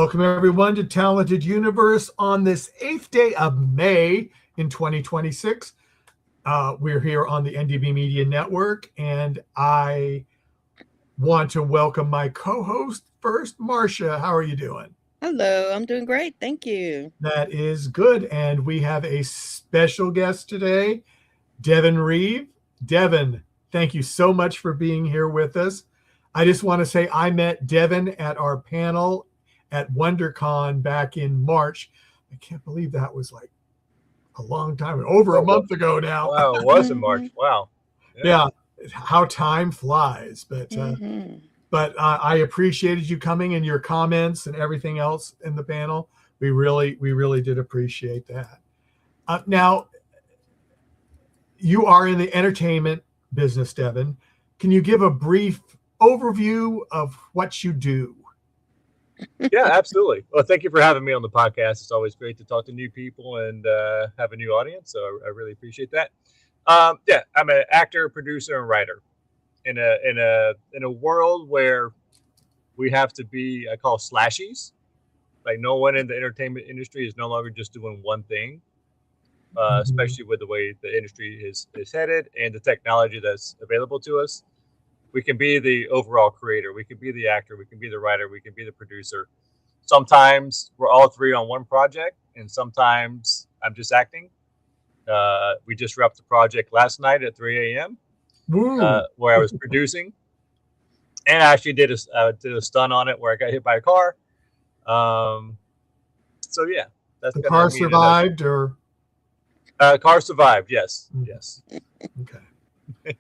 Welcome, everyone, to Talented Universe on this 8th day of May in 2026. We're here on the NDB Media Network, and I want to welcome my co-host first, Marcia. How are you doing? Hello, I'm doing great. Thank you. That is good. And we have a special guest today, Devin Reeve. Devin, thank you so much for being here with us. I just want to say I met Devin at our panel at WonderCon back in March. I can't believe that was like a long time, over a month ago now. Wow, it was in March. Wow. Yeah, how time flies. But I appreciated you coming and your comments and everything else in the panel. We really did appreciate that. Now, you are in the entertainment business, Devin. Can you give a brief overview of what you do? Yeah, absolutely. Well, thank you for having me on the podcast. It's always great to talk to new people and have a new audience. So I really appreciate that. Yeah, I'm an actor, producer, and writer. In a world where we have to be, I call slashies. Like no one in the entertainment industry is no longer just doing one thing, especially with the way the industry is headed and the technology that's available to us. We can be the overall creator. We can be the actor. We can be the writer. We can be the producer. Sometimes we're all three on one project, and sometimes I'm just acting. We just wrapped the project last night at 3 a.m. Where I was producing, and I actually did a stunt on it where I got hit by a car. So yeah, that's the car survived, or car survived. Yes, yes. Okay.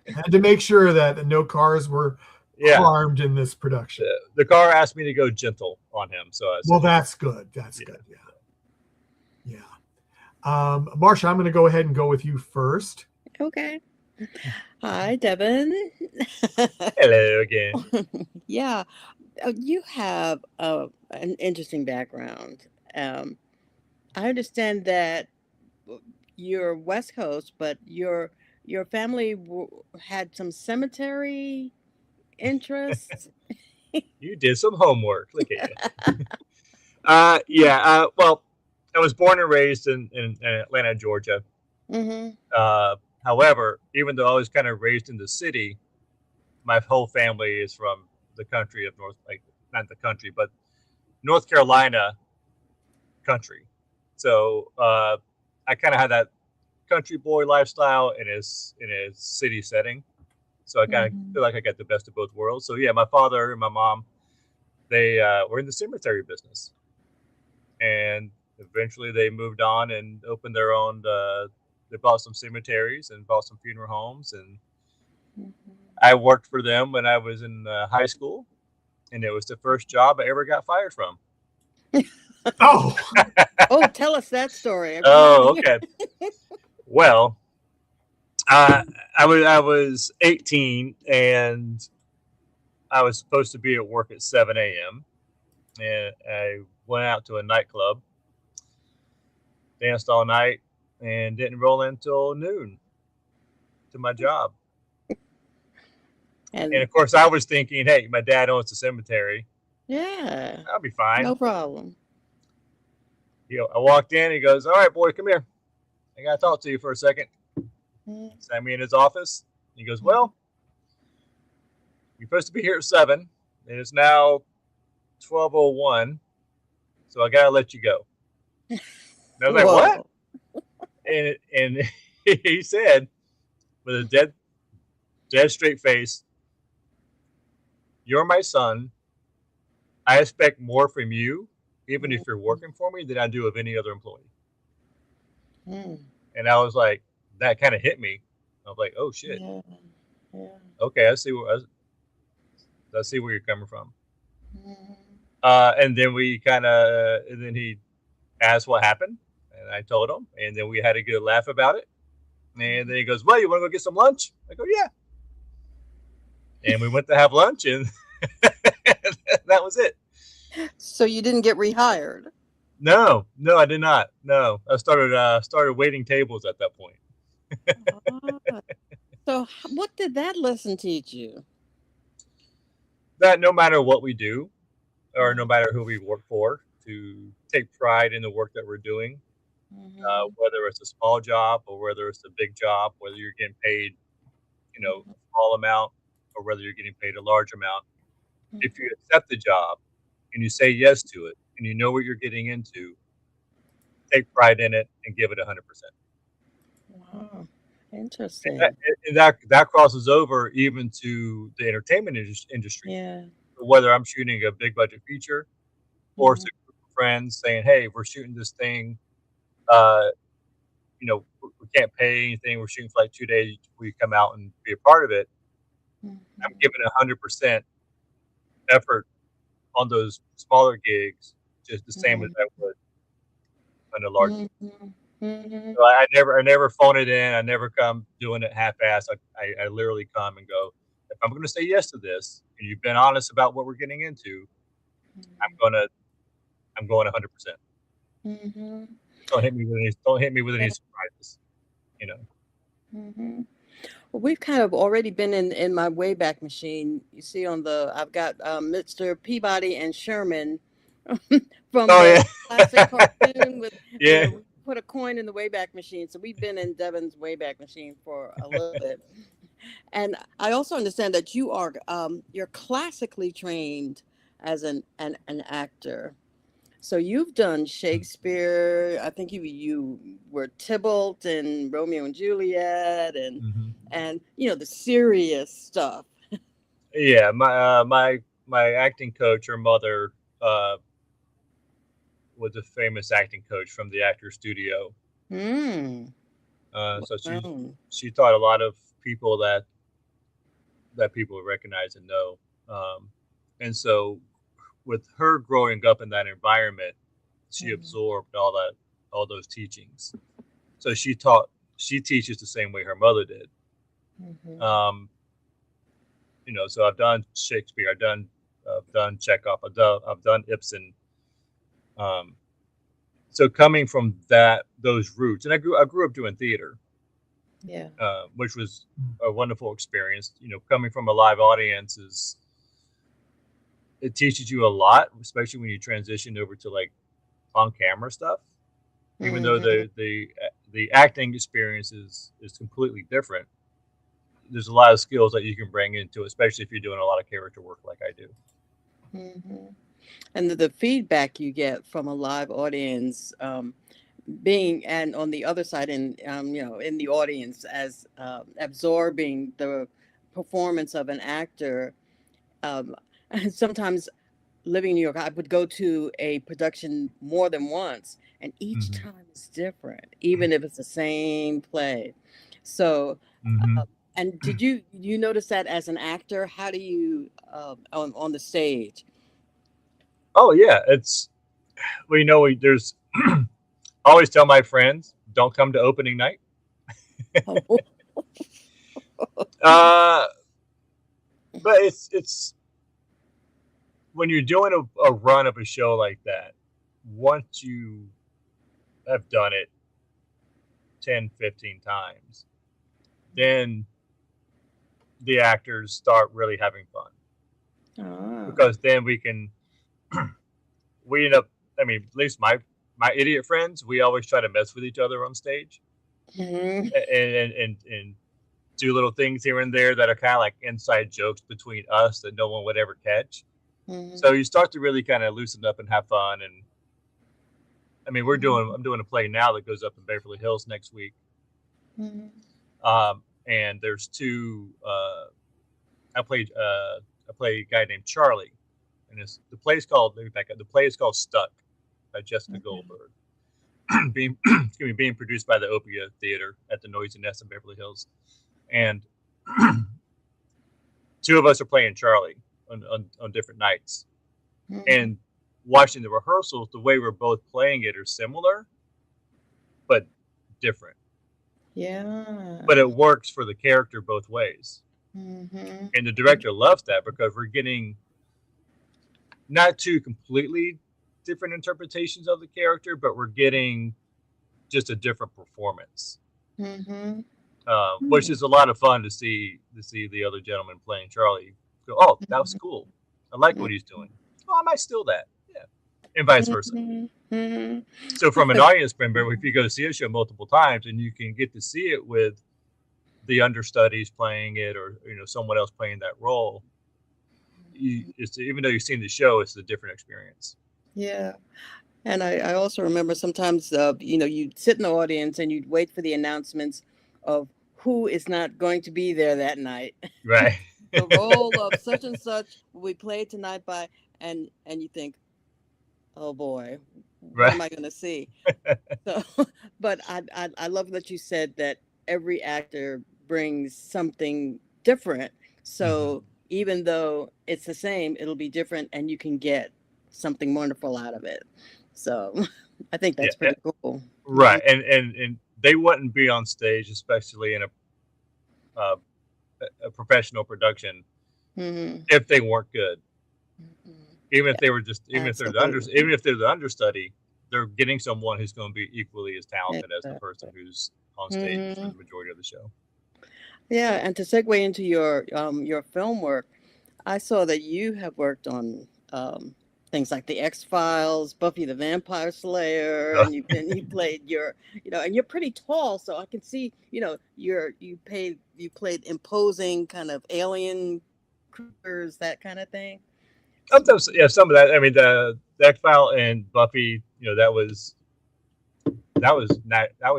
Had to make sure that no cars were harmed in this production. The car asked me to go gentle on him, so I said, that's good. That's good. Yeah. Marcia, I'm going to go ahead and go with you first. Okay. Hi, Devin. Hello again. Yeah, you have an interesting background. I understand that you're West Coast, but your family had some cemetery interests. You did some homework. Look at you. Well, I was born and raised in Atlanta, Georgia. Mm-hmm. However, even though I was kind of raised in the city, my whole family is from the country of not the country, but North Carolina country. So I kind of had that country boy lifestyle in his city setting. So I kind of feel like I got the best of both worlds. So yeah, my father and my mom, they were in the cemetery business, and eventually they moved on and opened their own. They bought some cemeteries and bought some funeral homes, and I worked for them when I was in high school, and it was the first job I ever got fired from. Oh, tell us that story. Oh, okay. Well, I was 18 and I was supposed to be at work at 7 a.m. and I went out to a nightclub, danced all night, and didn't roll in until noon to my job. And of course, I was thinking, hey, my dad owns the cemetery. Yeah. I'll be fine. No problem. I walked in. He goes, all right, boy, come here. I got to talk to you for a second. Sat me in his office. He goes, well, you're supposed to be here at 7, and it's now 12:01, so I got to let you go. And I was like, what? And he said, with a dead straight face, you're my son. I expect more from you, even if you're working for me, than I do of any other employee. And I was like, that kind of hit me. I was like, oh shit. Yeah. Okay, I see where you're coming from. And then and then he asked what happened, and I told him, and then we had a good laugh about it. And then he goes, well, you want to go get some lunch? I go, yeah. And we went to have lunch, and that was it. So you didn't get rehired? No, I did not. No, I started waiting tables at that point. So what did that lesson teach you? That no matter what we do, or no matter who we work for, to take pride in the work that we're doing, Mhm. whether it's a small job or whether it's a big job, whether you're getting paid, a small amount or whether you're getting paid a large amount. If you accept the job and you say yes to it and you know what you're getting into, take pride in it and give it 100%. Wow. And Interesting. that crosses over even to the entertainment industry. Yeah. Whether I'm shooting a big budget feature or it's Mhm. a group of friends saying, "Hey, we're shooting this thing. Uh, we can't pay anything. We're shooting for like 2 days. Will you come out and be a part of it?" I'm Mhm. giving 100% effort on those smaller gigs, just the same as Mhm. I would on a larger. Mhm. Mhm. So I never phone it in. I never come doing it half-assed. I literally come and go, if I'm going to say yes to this, and you've been honest about what we're getting into, I'm gonna I'm going 100%. Mhm. Don't hit me with any surprises. You know. Mhm. Well, we've kind of already been in my Wayback Machine. You see on I've got Mr. Peabody and Sherman from Oh the yeah, classic cartoon with yeah. where we put a coin in the Wayback Machine. So we've been in Devin's Wayback Machine for a little bit. And I also understand that you're classically trained as an actor. So you've done Shakespeare. I think you were Tybalt in Romeo and Juliet, Hmm. and the serious stuff. Yeah, my acting coach, her mother, uh, was a famous acting coach from the actor studio. Hmm. So she Wow. she taught a lot of people that people recognize and know. And so with her growing up in that environment, she absorbed all those teachings. So she teaches the same way her mother did. Mm-hmm. Um, so I've done Shakespeare, I've done Chekhov, I've done Ibsen. Um, so coming from those roots, and I grew up doing theater, Yeah. which was a wonderful experience. Coming from a live audience it teaches you a lot, especially when you transition over to like on camera stuff. Even though Mm-hmm. the acting experience is completely different, there's a lot of skills that you can bring into it, especially if you're doing a lot of character work like I do. Mm-hmm. And the feedback you get from a live audience, being and on the other side, in the audience as absorbing the performance of an actor. Um, and sometimes living in New York, I would go to a production more than once, and each Hmm. time is different, even if it's the same play. So, Hmm. uh, and did you notice that as an actor? How do you on the stage? Oh yeah, it's there's. I always tell my friends, don't come to opening night. Oh, uh, but it's when you're doing a run of a show like that. Once you have done it 10, 15 times, then the actors start really having fun ah. because then we end up. I mean, at least my idiot friends, we always try to mess with each other on stage Mhm. and do little things here and there that are kind of like inside jokes between us that no one would ever catch. Mhm. So you start to really kind of loosen up and have fun. And I mean, I'm doing a play now that goes up in Beverly Hills next week. Mhm. And there's two. I play a guy named Charlie, and the play's called. Let me back up. The play is called Stuck by Jessica Mhm. Goldberg. Being produced by the Opia Theater at the Noisy Nest in Beverly Hills, and two of us are playing Charlie on different nights. Mhm. And watching the rehearsals, the way we're both playing it are similar, but different. But Yeah. it works for the character both ways. Mhm. And the director loves that because we're getting not two completely different interpretations of the character, but we're getting just a different performance, Mhm. which Mhm. is a lot of fun to see the other gentleman playing Charlie go, oh, that was cool. I like what he's doing. Oh, I might steal that. Yeah. and vice versa. Mm-hmm. So from an audience member, if you go to see a show multiple times and you can get to see it with the understudies playing it, or someone else playing that role, even though you've seen the show, it's a different experience. Yeah. And I also remember sometimes, you'd sit in the audience and you'd wait for the announcements of who is not going to be there that night. Right. The role of such and such will be played tonight by, and you think, oh boy, what am I going to see? So, but I love that you said that every actor brings something different. So even though it's the same, it'll be different, and you can get something wonderful out of it. So I think that's pretty cool. Right. And they wouldn't be on stage, especially in a professional production, if they weren't good. Even if they were even if they're the understudy, they're getting someone who's going to be equally as talented as the person who's on stage for the majority of the show. Yeah, and to segue into your film work, I saw that you have worked on things like The X-Files, Buffy the Vampire Slayer, and you played and you're pretty tall, so I can see, you played imposing kind of alien creatures, that kind of thing. Sometimes, yeah, some of that. I mean, the X-File and Buffy, that was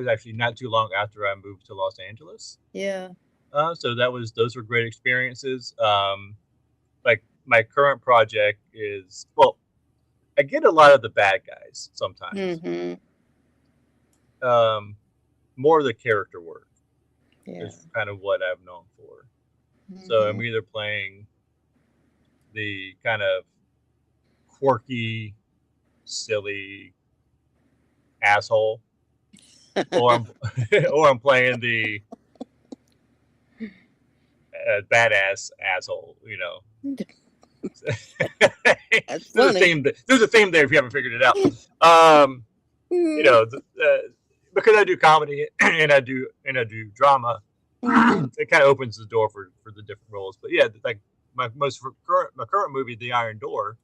actually not too long after I moved to Los Angeles. Yeah. So those were great experiences. Like my current project is, well, I get a lot of the bad guys sometimes. More of the character work is kind of what I'm known for. So I'm either playing the kind of quirky, silly asshole, or I'm playing the badass asshole. There's a theme there if you haven't figured it out. Because I do comedy and I do drama, it kind of opens the door for the different roles. But yeah, like my current movie, The Iron Door,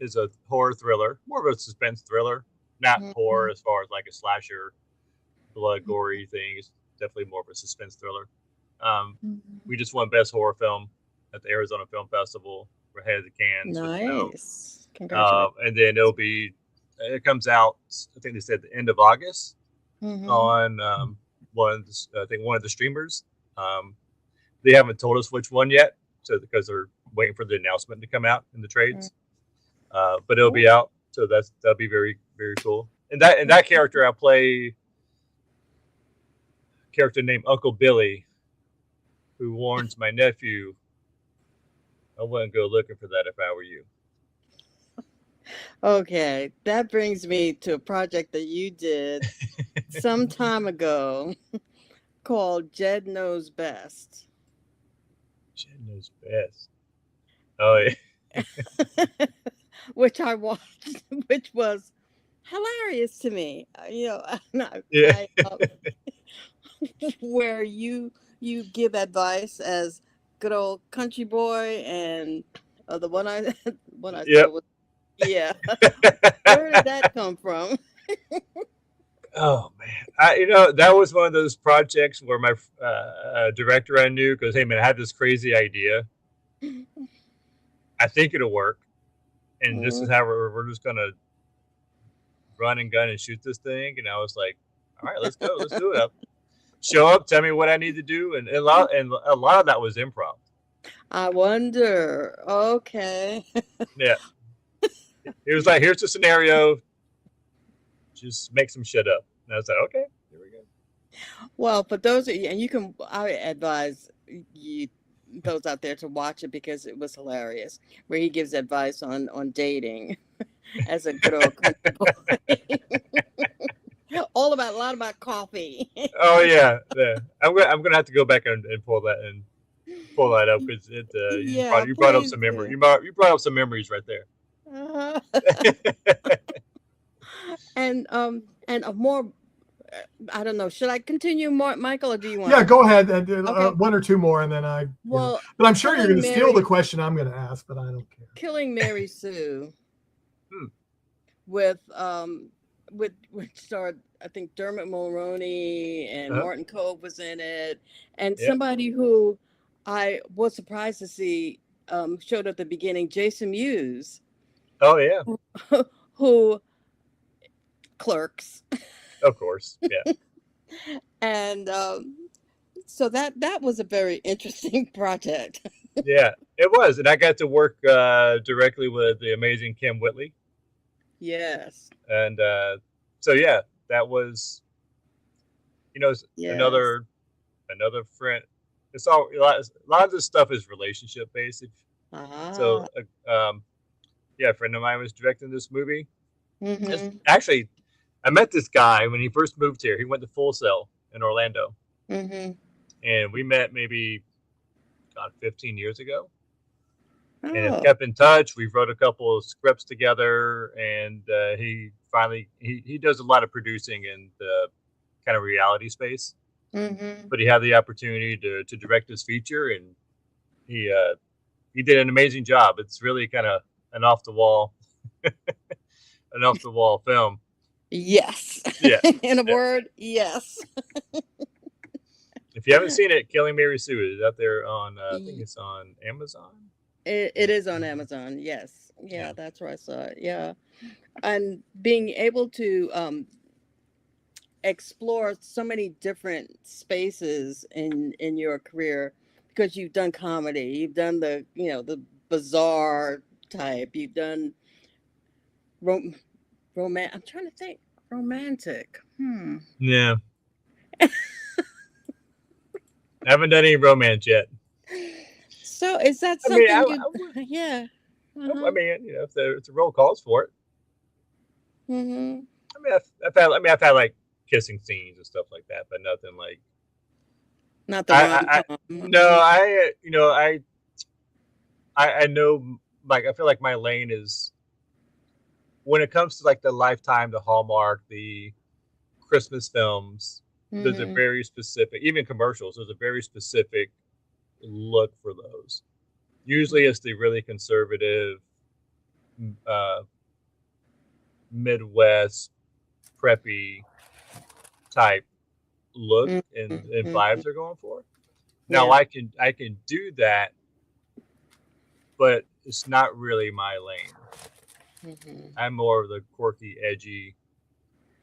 is a horror thriller, more of a suspense thriller, not horror as far as like a slasher, blood, gory thing. It's definitely more of a suspense thriller. We just won Best Horror Film at the Arizona Film Festival. We're headed to Cannes. Nice. Congratulations. And then it comes out, I think they said the end of August on one of the streamers. They haven't told us which one yet, so because they're waiting for the announcement to come out in the trades. But it'll be out, so that'll be very, very cool. And that character I play, a character named Uncle Billy, who warns my nephew, I wouldn't go looking for that if I were you. Okay, that brings me to a project that you did some time ago called Jed Knows Best. Jed Knows Best. Oh, yeah. Which I watched, which was hilarious to me. Where you give advice as good old country boy, and the one I saw was, yeah. Where did that come from? Oh man, that was one of those projects where my director I knew goes, "Hey man, I have this crazy idea. I think it'll work, and this is how we're just gonna run and gun and shoot this thing." And I was like, "All right, let's go, let's do it. Show up, tell me what I need to do," and a lot of that was improv. I wonder. Okay. Yeah. It was like, here's the scenario. Just make some shit up. And I was like, okay, here we go. Well, for those of you, and I advise those out there to watch it because it was hilarious, where he gives advice on dating as a good old country boy. A lot about coffee. Oh yeah. I'm gonna have to go back and pull that up because you brought up some memory. You brought up some memories right there. And a more I don't know. Should I continue, Michael, or do you want? Yeah, go ahead and Okay. one or two more, and then Well, but I'm sure you're going to steal the Mary- question I'm going to ask, but I don't care. Killing Mary Sue, with which starred, I think, Dermot Mulroney and Martin Cove was in it, and somebody who I was surprised to see showed up at the beginning, Jason Mewes. Oh yeah. Who Clerks. Of course, yeah. And so that was a very interesting project. Yeah, it was, and I got to work directly with the amazing Kym Whitley. Yes. And so yeah, that was, another friend. It's all a lot of this stuff is relationship based. So a friend of mine was directing this movie. Actually, I met this guy when he first moved here. He went to Full Sail in Orlando, and we met maybe 15 years ago, and have kept in touch. We wrote a couple of scripts together, and he finally he does a lot of producing in the kind of reality space. But he had the opportunity to direct this feature, and he did an amazing job. It's really kind of an off the wall film. Yes. Yeah. In a word, yes. If you haven't seen it, Killing Mary Sue is out there on I think it's on Amazon. It is on Amazon. Yes. Yeah, that's where I saw it. Yeah. And being able to explore so many different spaces in your career, because you've done comedy, you've done the the bizarre type, you've done I'm trying to think, romantic. Yeah. I haven't done any romance yet. So is that something yeah. I mean, if the role calls for it. I mean, I've had like kissing scenes and stuff like that, but nothing like. Not the rom-com. No, I know, like, I feel like my lane is, when it comes to like the Lifetime, the Hallmark, the Christmas films, there's a very specific, even commercials, there's a very specific look for those. Usually it's the really conservative, Midwest, preppy type look and vibes they're going for. Now I can do that, but it's not really my lane. I'm more of the quirky, edgy,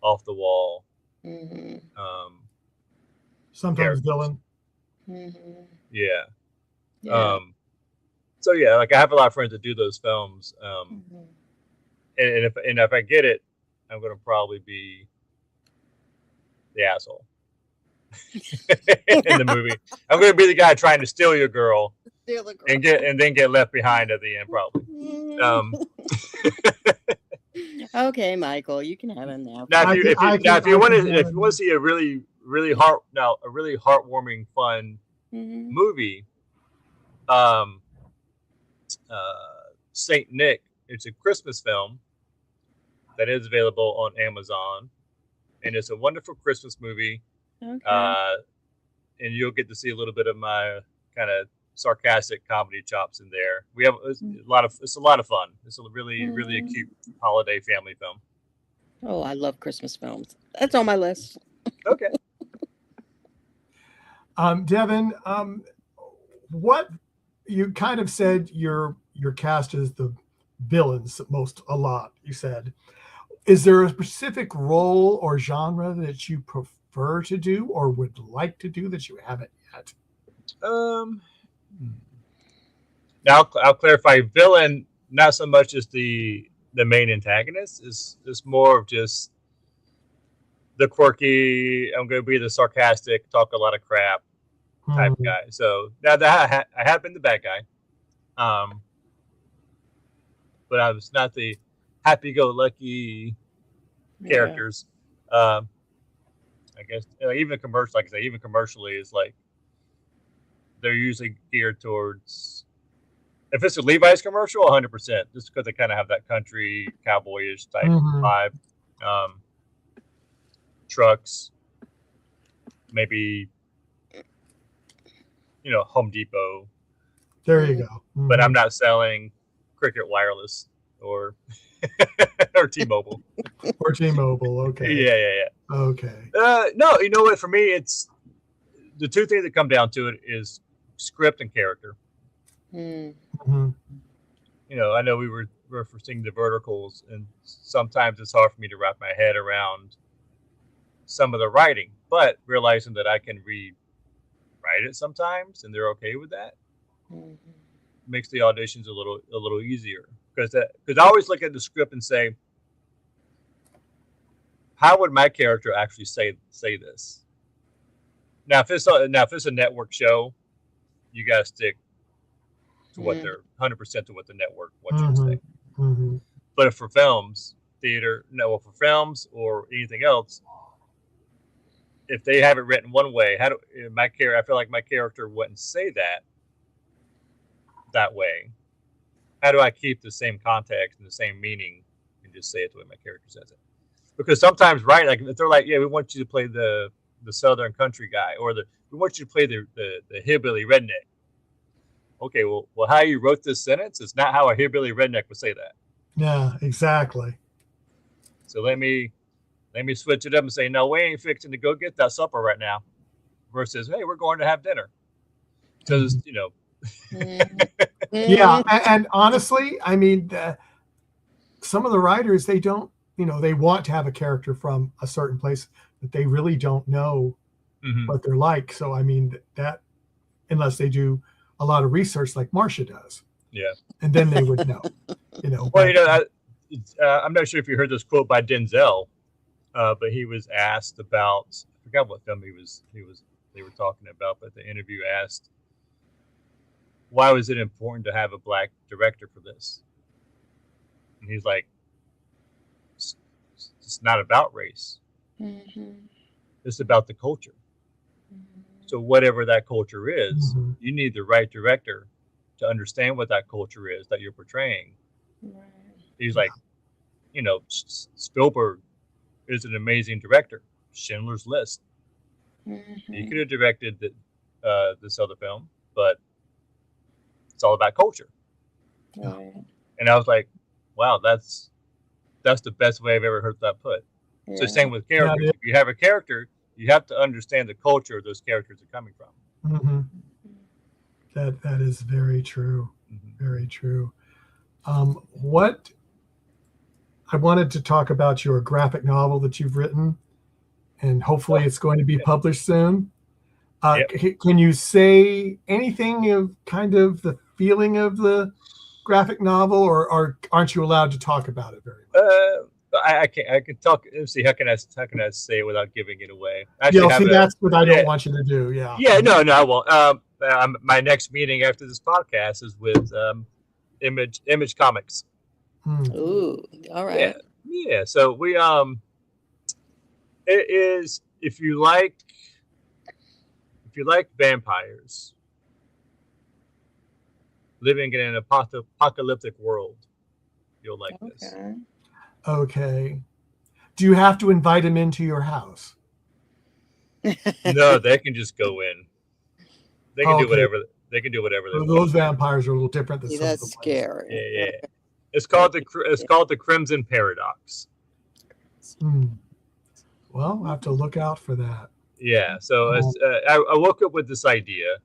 off the wall. Sometimes villain. Yeah. So yeah, like I have a lot of friends that do those films. And if I get it, I'm gonna probably be the asshole in the movie. I'm gonna be the guy trying to steal your girl, and then get left behind at the end, probably. Okay, Michael, you can have him now. Now, if you want to see a really heartwarming, fun movie, Saint Nick. It's a Christmas film that is available on Amazon, and it's a wonderful Christmas movie. And you'll get to see a little bit of my kind of sarcastic comedy chops in there. We have it's a lot of fun. It's a really a cute holiday family film. Oh, I love Christmas films. That's on my list. Okay. Devin, what you kind of said your cast is the villains a lot, you said. Is there a specific role or genre that you prefer to do or would like to do that you haven't yet? Now I'll clarify. Villain, not so much as the main antagonist. Is more of just the quirky. I'm going to be the sarcastic, talk a lot of crap type guy. So now that I have been the bad guy, but I was not the happy-go-lucky characters. I guess even commercial, like I say, even commercially is like they're usually geared towards. If it's a Levi's commercial, 100%, just because they kind of have that country cowboyish type vibe. Trucks, maybe, Home Depot. There you go. But I'm not selling Cricket Wireless or or T-Mobile. Or T-Mobile. Okay. Yeah. Okay. No, you know what? For me, it's the two things that come down to it is script and character. Mm-hmm. I know we were referencing the verticals, and sometimes it's hard for me to wrap my head around some of the writing, but realizing that I can rewrite it sometimes, and they're okay with that, makes the auditions a little easier. Because I always look at the script and say, how would my character actually say this? Now, if it's a network show, you gotta stick to what they're 100% to what the network wants you to say. Mm-hmm. But if for films, for films or anything else, if they have it written one way, I feel like my character wouldn't say that way. How do I keep the same context and the same meaning and just say it the way my character says it? Because sometimes, right, like if they're like, yeah, we want you to play the Southern country guy, or we want you to play the hillbilly redneck. Okay, well, how you wrote this sentence is not how a hillbilly redneck would say that. Yeah, exactly. So let me switch it up and say, no, we ain't fixing to go get that supper right now. Versus, hey, we're going to have dinner. Because, Yeah, and honestly, I mean, some of the writers, they don't, they want to have a character from a certain place, but they really don't know what they're like. So, I mean, that, unless they do a lot of research like Marcia does. Yeah. And then they would know, Well, I'm not sure if you heard this quote by Denzel, but he was asked about, I forgot what film they were talking about, but the interview asked, why was it important to have a black director for this? And he's like, it's not about race. It's about the culture. So whatever that culture is, you need the right director to understand what that culture is that you're portraying. Right. He's like, Spielberg is an amazing director. Schindler's List. He could have directed this other film, but it's all about culture. Right. And I was like, wow, that's the best way I've ever heard that put. Yeah. So same with characters. Yeah, if you have a character, you have to understand the culture those characters are coming from. That is very true. Very true. What I wanted to talk about your graphic novel that you've written, and hopefully it's going to be published soon. Can you say anything of kind of the feeling of the graphic novel, or aren't you allowed to talk about it very much? I can talk. Let's see, how can I say it without giving it away? That's what I don't want you to do. Yeah. Yeah. No, I won't. My next meeting after this podcast is with Image Comics. Ooh, all right. Yeah. So we it is, if you like vampires living in an apocalyptic world, you'll like this. Okay. Do you have to invite them into your house? No, they can just go in. They can do whatever. They can do whatever they want. Those vampires are a little different than some that's scary. Yeah. It's called the Crimson Paradox. Well, I'll have to look out for that. Yeah. So I woke up with this idea.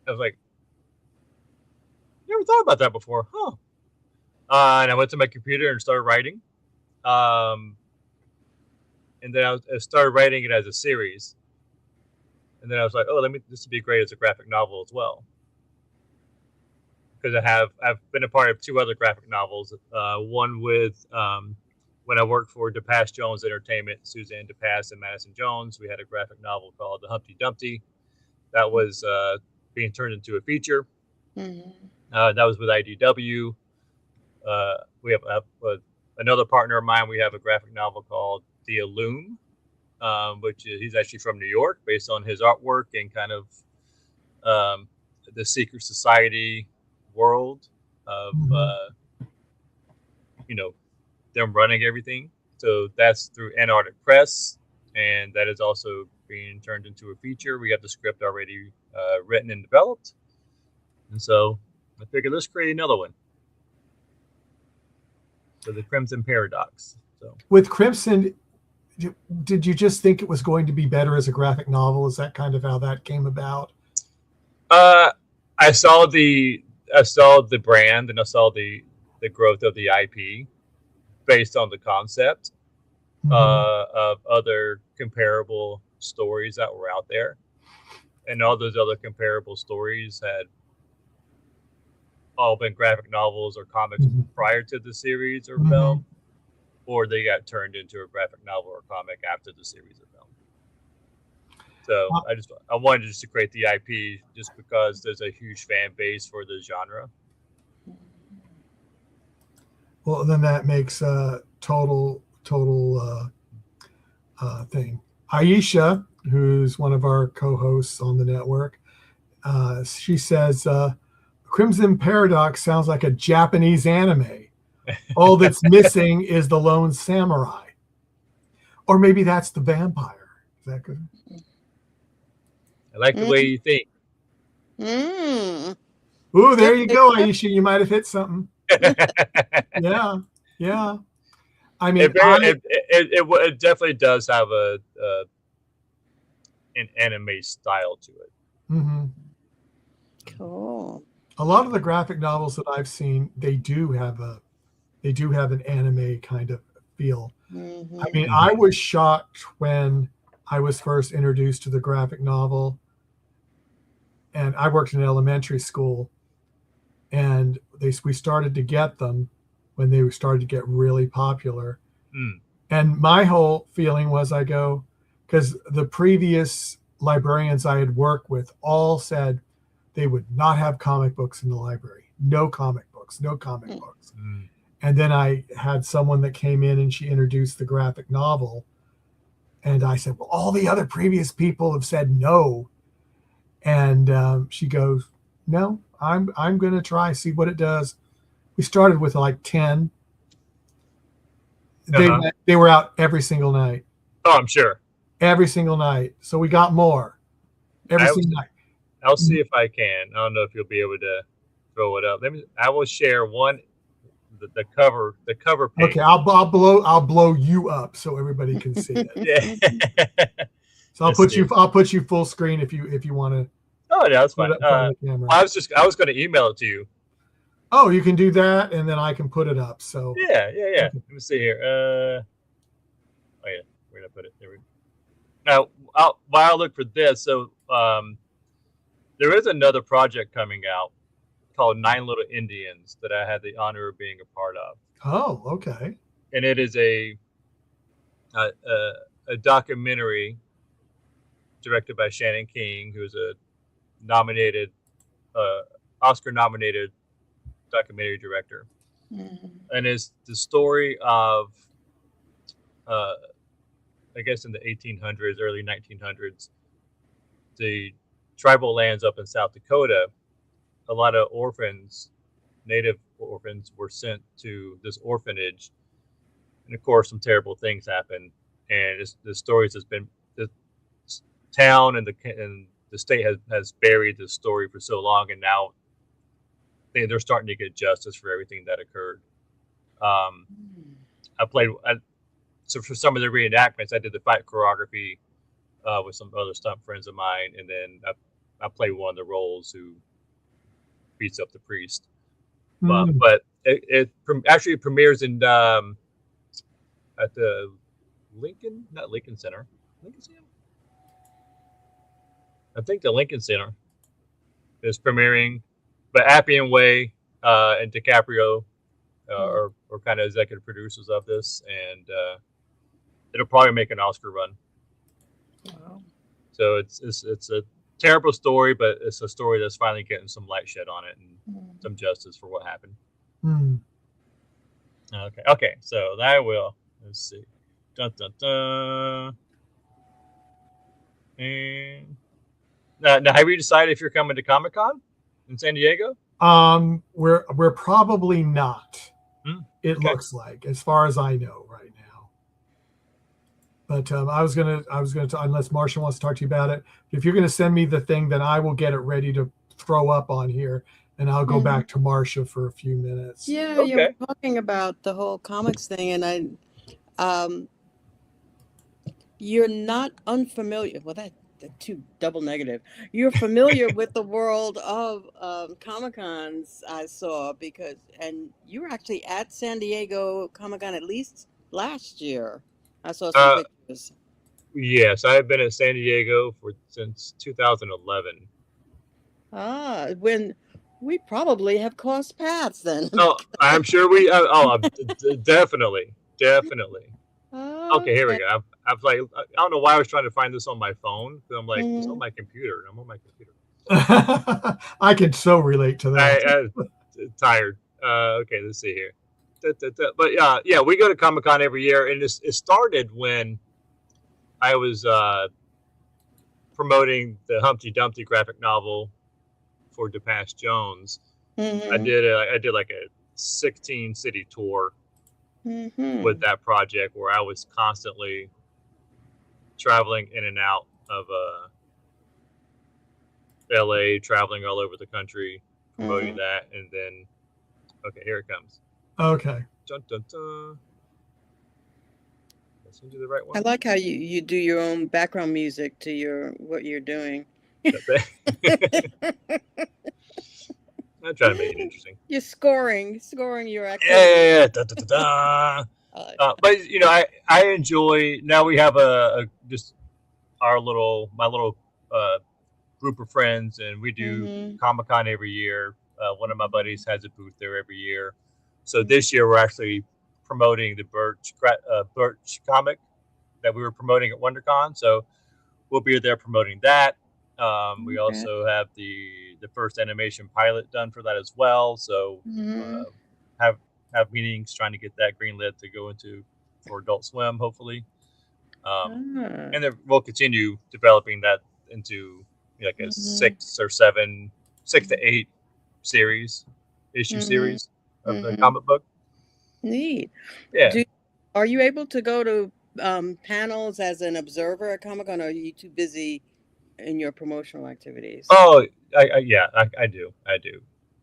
I was like, never thought about that before, huh? And I went to my computer and started writing. And then I started writing it as a series. And then I was like, this would be great as a graphic novel as well. Because I've been a part of two other graphic novels. One with when I worked for DePass Jones Entertainment, Suzanne DePass and Madison Jones. We had a graphic novel called The Humpty Dumpty that was being turned into a feature. That was with IDW. We have another partner of mine. We have a graphic novel called The Illume, which he's actually from New York, based on his artwork and kind of the secret society world of them running everything. So that's through Antarctic Press. and that is also being turned into a feature. We got the script already written and developed, and so I figured let's create another one. So the Crimson Paradox. So with Crimson, did you just think it was going to be better as a graphic novel? Is that kind of how that came about? I saw the brand, and I saw the growth of the IP based on the concept of other comparable stories that were out there, and all those other comparable stories had all been graphic novels or comics prior to the series or film, or they got turned into a graphic novel or comic after the series or film. So I wanted just to create the IP just because there's a huge fan base for the genre. Well, then that makes a total thing. Aisha, who's one of our co-hosts on the network, she says, Crimson Paradox sounds like a Japanese anime. All that's missing is the lone samurai. Or maybe that's the vampire. Is that good? I like the way you think. Ooh, there you go, Aisha. You might have hit something. Yeah. I mean, it definitely does have an anime style to it. Cool. A lot of the graphic novels that I've seen, they do have an anime kind of feel. I mean, I was shocked when I was first introduced to the graphic novel, and I worked in elementary school, and we started to get them when they started to get really popular. And my whole feeling was, I go, because the previous librarians I had worked with all said they would not have comic books in the library. No comic books. And then I had someone that came in and she introduced the graphic novel. And I said, well, all the other previous people have said no. And she goes, no, I'm going to try, see what it does. We started with like 10. They were out every single night. Oh, I'm sure. Every single night. So we got more every single night. I'll see if I can. I don't know if you'll be able to throw it up. I will share one, the cover page. Okay, I'll blow you up so everybody can see it. Yeah. So I'll put you full screen if you want to. Oh, yeah, that's fine. I was going to email it to you. Oh, you can do that, and then I can put it up. So yeah. Let me see here. Oh yeah, where did I put it? There we go. Now, while I look for this, so there is another project coming out called 9 Little Indians that I had the honor of being a part of. Oh, okay. And it is a documentary directed by Shannon King, who's a Oscar-nominated documentary director. And it's the story of, I guess in the 1800s, early 1900s, the tribal lands up in South Dakota, a lot of native orphans were sent to this orphanage. And of course, some terrible things happened. And the stories has been, the town and the state has buried this story for so long. And now they're starting to get justice for everything that occurred. So for some of the reenactments, I did the fight choreography with some other stunt friends of mine, and then I played one of the roles who beats up the priest. But it actually premieres in at the Lincoln Center. I think the Lincoln Center is premiering, but Appian Way and DiCaprio are kind of executive producers of this, and it'll probably make an Oscar run. Wow. So it's a terrible story, but it's a story that's finally getting some light shed on it and some justice for what happened. Okay. So let's see. Dun, dun, dun. And now, have you decided if you're coming to Comic-Con in San Diego? We're probably not. It looks like, as far as I know right now. But I was gonna unless Marcia wants to talk to you about it. If you're gonna send me the thing, then I will get it ready to throw up on here, and I'll go back to Marcia for a few minutes. Yeah, Okay. we're talking about the whole comics thing, and you're not unfamiliar. Well, that too double negative. You're familiar with the world of Comic-Cons, I saw, and you were actually at San Diego Comic-Con at least last year. I saw some pictures. Yes, I've been at San Diego since 2011. When we probably have crossed paths then. Oh, I'm sure we. Definitely. Okay, here we go. I was like, I don't know why I was trying to find this on my phone. But I'm like, it's on my computer. I'm on my computer. I can so relate to that. I tired. Okay, let's see here. But yeah, we go to Comic-Con every year, and it started when I was promoting the Humpty Dumpty graphic novel for DePass Jones. I did like a 16 city tour with that project, where I was constantly traveling in and out of LA, traveling all over the country, promoting that. And then, okay, here it comes. Okay. Dun, dun, dun. Let's do the right one. I like how you do your own background music to what you're doing. I'm trying to make it interesting. You're scoring your activity. Yeah. Da, da, da, da. But I enjoy. Now we have just my little group of friends, and we do Comic-Con every year. One of my buddies has a booth there every year. So this year we're actually promoting the Birch comic that we were promoting at WonderCon. So we'll be there promoting that. We also have the first animation pilot done for that as well. So have meetings trying to get that greenlit to go for Adult Swim, hopefully. And then we'll continue developing that into like a 6 to 8 issue series of the comic book. Neat. Yeah. Are you able to go to panels as an observer at Comic-Con, or are you too busy in your promotional activities? Oh, I do.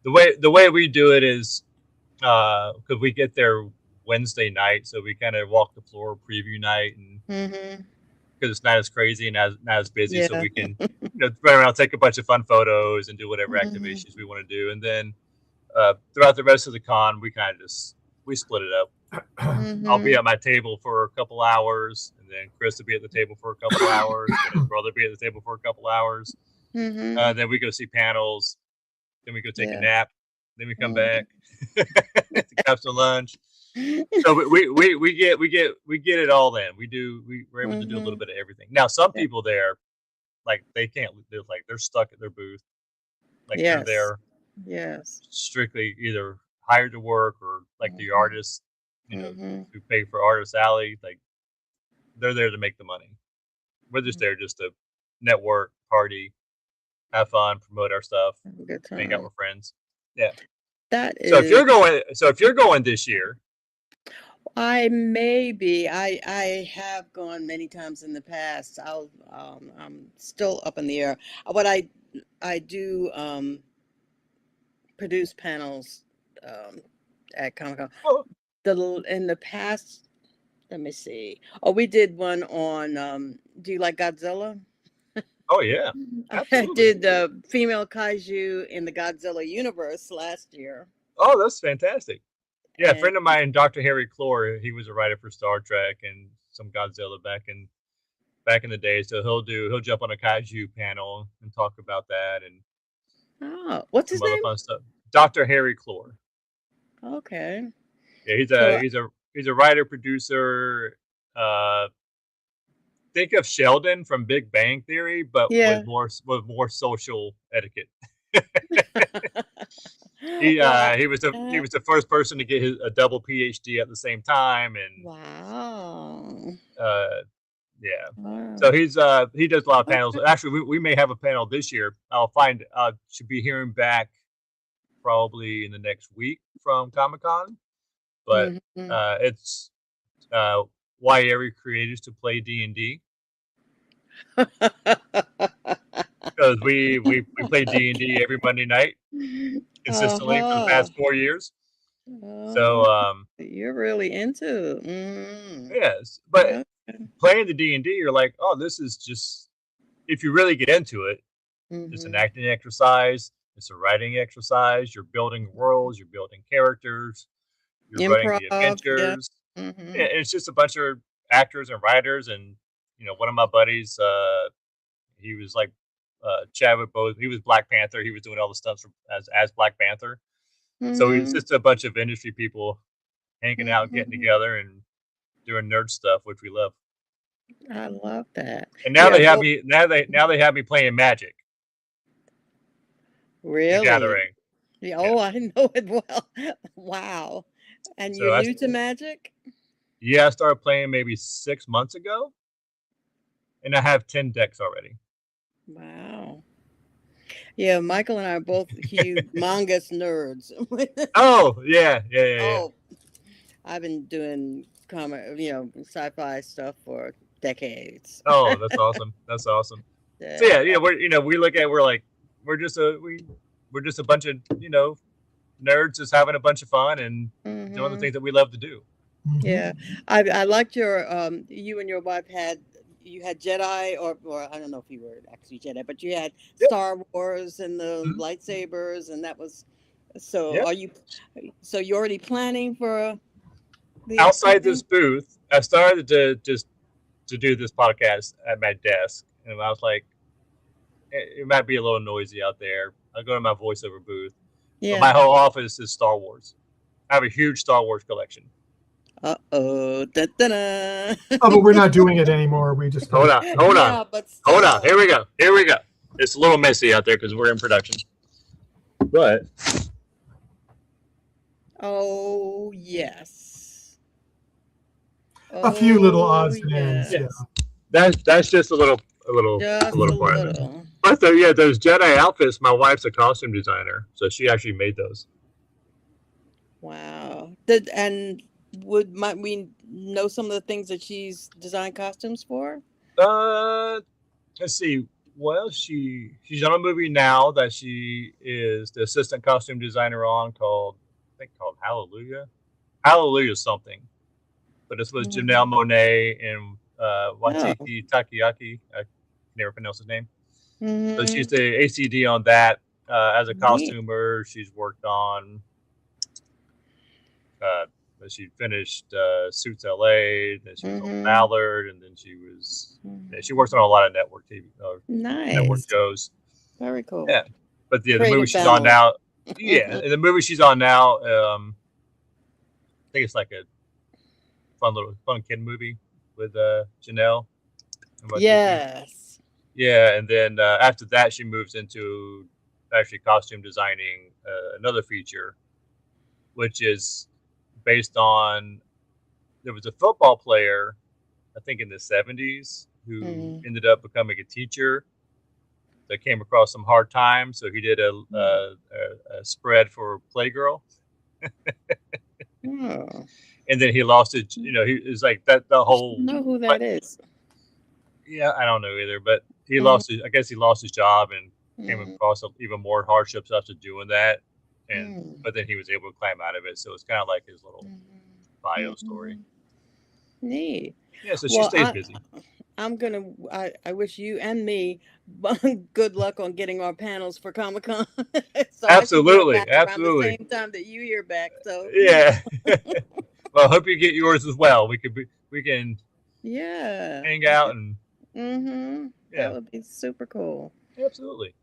The way we do it is because we get there Wednesday night, so we kind of walk the floor preview night, and because it's not as crazy and not as busy, so we can run around, take a bunch of fun photos, and do whatever activations we want to do, and then throughout the rest of the con, we kind of we split it up. I'll be at my table for a couple hours, and then Chris will be at the table for a couple hours, and his brother will be at the table for a couple hours. Then we go see panels, then we go take a nap, then we come back to have some lunch. So we get it all in. We're able to do a little bit of everything. Now some people there, like they can't. They're stuck at their booth. Like they're there. Yes. Strictly either hired to work or like the artists, who pay for Artist Alley, like they're there to make the money. We're just there just to network, party, have fun, promote our stuff, hang out with friends. Yeah. So if you're going this year, I may be. I have gone many times in the past. I'm still up in the air. What I do produce panels at Comic-Con. Oh. In the past, let me see. Oh, we did one on do you like Godzilla? Oh yeah. Absolutely. I did the female kaiju in the Godzilla universe last year. Oh, that's fantastic. Yeah, a friend of mine, Dr. Harry Clore, he was a writer for Star Trek and some Godzilla back in the day. So he'll jump on a kaiju panel and talk about that, and what's his name? Fun stuff. Dr. Harry Clore. Okay. Yeah, he's a writer, producer. Think of Sheldon from Big Bang Theory, but with more social etiquette. He was the first person to get a double PhD at the same time, and wow. Yeah. So he does a lot of panels. Actually, we may have a panel this year. Should be hearing back probably in the next week from Comic-Con, but it's why every creators to play D&D. Because we play D&D every Monday night consistently for the past 4 years. So you're really into. yes, but Okay. playing the D&D, you're like, oh, this is just, if you really get into it, it's an acting exercise, it's a writing exercise. You're building worlds, you're building characters, you're running the Improv, yeah. adventures. It's just a bunch of actors and writers. And one of my buddies, he was like Chadwick Boseman. He was Black Panther. He was doing all the stunts as Black Panther. So it's just a bunch of industry people hanging out, getting together, and doing nerd stuff, which we love. I love that. And now they have me. Now they have me playing Magic. Really? The Gathering. Yeah, oh, I know it well. Wow. And So you're new to Magic? Yeah, I started playing maybe 6 months ago, and I have 10 decks already. Wow. Yeah, Michael and I are both huge manga nerds. Oh, yeah. Oh, I've been doing sci-fi stuff for decades. Oh, that's awesome. That's awesome. Yeah. So yeah, we look at, we're just a bunch of nerds just having a bunch of fun and doing the things that we love to do. Yeah, I liked your you and your wife had Jedi or I don't know if you were actually Jedi, but you had Star Wars and the lightsabers, and that was so. Are you you're already planning for the outside this booth? I started to do this podcast at my desk, and I was like, it might be a little noisy out there. I'll go to my voiceover booth. Yeah. But my whole office is Star Wars. I have a huge Star Wars collection. Oh, but we're not doing it anymore. We just hold on. Here we go. It's a little messy out there because we're in production. But oh yes, a few little odds and ends. Yes. Yeah, that's just a little part of it. But those Jedi outfits. My wife's a costume designer, so she actually made those. Wow. Might we know some of the things that she's designed costumes for? Let's see. Well, she's on a movie now that she is the assistant costume designer on called Hallelujah. Hallelujah something. But this was Janelle Monáe and Watiki Takiaki. I can never pronounce his name. So she's the ACD on that. As a costumer, she's worked on she finished Suits LA, then she was on Ballard, and then she works on a lot of network TV, network shows. Very cool. Yeah, but the movie she's on now, and the movie she's on now, I think it's like a fun kid movie with Janelle. Yes. Yeah, and then after that, she moves into actually costume designing another feature, which is based on, there was a football player, I think in the 70s, who ended up becoming a teacher that came across some hard times. So he did a spread for Playgirl. And then he lost it. He was like that. The whole. I don't know who that is. Yeah, I don't know either. But he lost I guess he lost his job and came across even more hardships after doing that. But then he was able to climb out of it. So it's kind of like his little bio story. Neat. Yeah, so she stays busy. I wish you and me good luck on getting our panels for Comic-Con. So Absolutely. around the same time that you hear back. So yeah. Well, I hope you get yours as well. We can hang out and that would be super cool. Absolutely.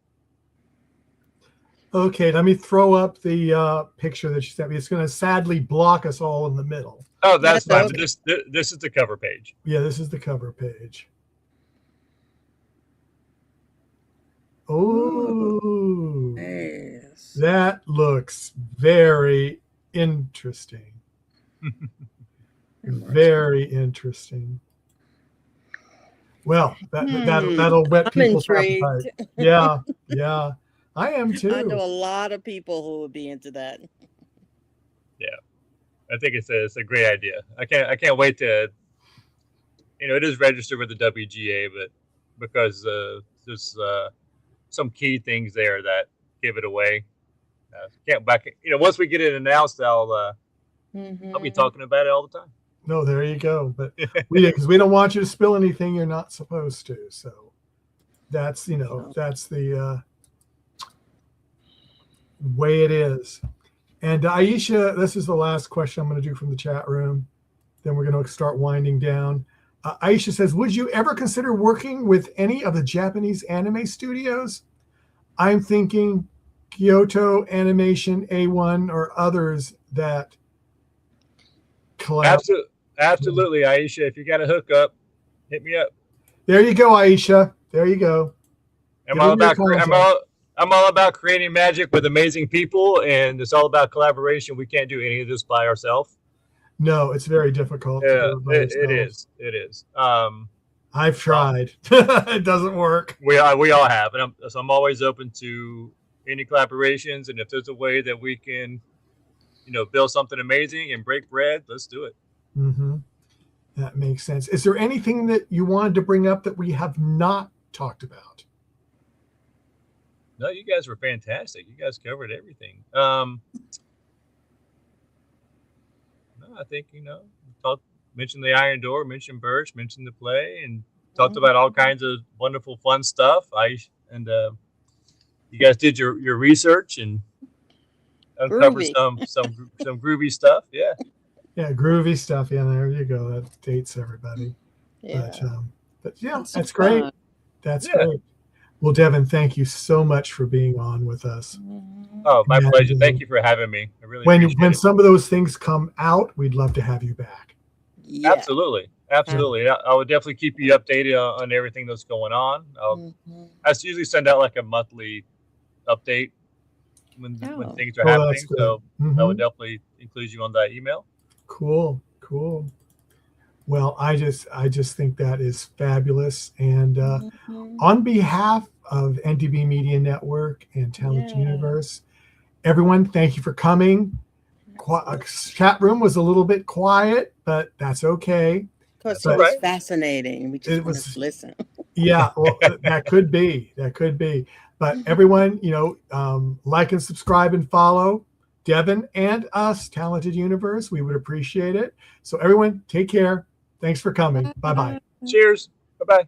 Okay, let me throw up the picture that she sent me. It's going to sadly block us all in the middle. Oh, that's fine. Okay. This is the cover page. Yeah, this is the cover page. Oh, nice. That looks very interesting. Very interesting. Well, that'll whet people's appetite. Yeah. I am too. I know a lot of people who would be into that. Yeah, I think it's a great idea. I can't wait to it is registered with the WGA, but because there's some key things there that give it away. Can't back it. Once we get it announced, I'll be talking about it all the time. No, there you go. But because we don't want you to spill anything you're not supposed to. So that's that's the way it is. And Aisha, this is the last question I'm going to do from the chat room. Then we're going to start winding down. Aisha says, would you ever consider working with any of the Japanese anime studios? I'm thinking Kyoto Animation, A1, or others that collab. Absolutely, Aisha. If you got a hookup, hit me up. There you go, Aisha. There you go. I'm all about creating magic with amazing people, and it's all about collaboration. We can't do any of this by ourselves. No, it's very difficult. Yeah, it is. I've tried. It doesn't work. We all have, and I'm always open to any collaborations. And if there's a way that we can, build something amazing and break bread, let's do it. Mm-hmm. That makes sense. Is there anything that you wanted to bring up that we have not talked about? No, you guys were fantastic. You guys covered everything. I think, mentioned the Iron Door, mentioned Birch, mentioned the play, and talked about all kinds of wonderful, fun stuff. You guys did your research and uncovered some groovy stuff. Yeah. Yeah, groovy stuff. Yeah, there you go. That dates everybody. Yeah. But yeah, that's great. Fun. That's great. Well, Devin, thank you so much for being on with us. Oh, my pleasure. Thank you for having me. I really when appreciate it. Some of those things come out, we'd love to have you back. Yeah. Absolutely. I would definitely keep you updated on everything that's going on. I usually send out like a monthly update when things are happening. So I would definitely include you on that email. Cool. Well, I just think that is fabulous. And on behalf of NDB Media Network and Talent Universe, everyone, thank you for coming. Chat room was a little bit quiet, but that's okay. Because it was fascinating. We just want to listen. Yeah, well, that could be. But everyone, like and subscribe and follow Devin and us, Talented Universe. We would appreciate it. So everyone, take care. Thanks for coming. Bye-bye. Cheers. Bye-bye.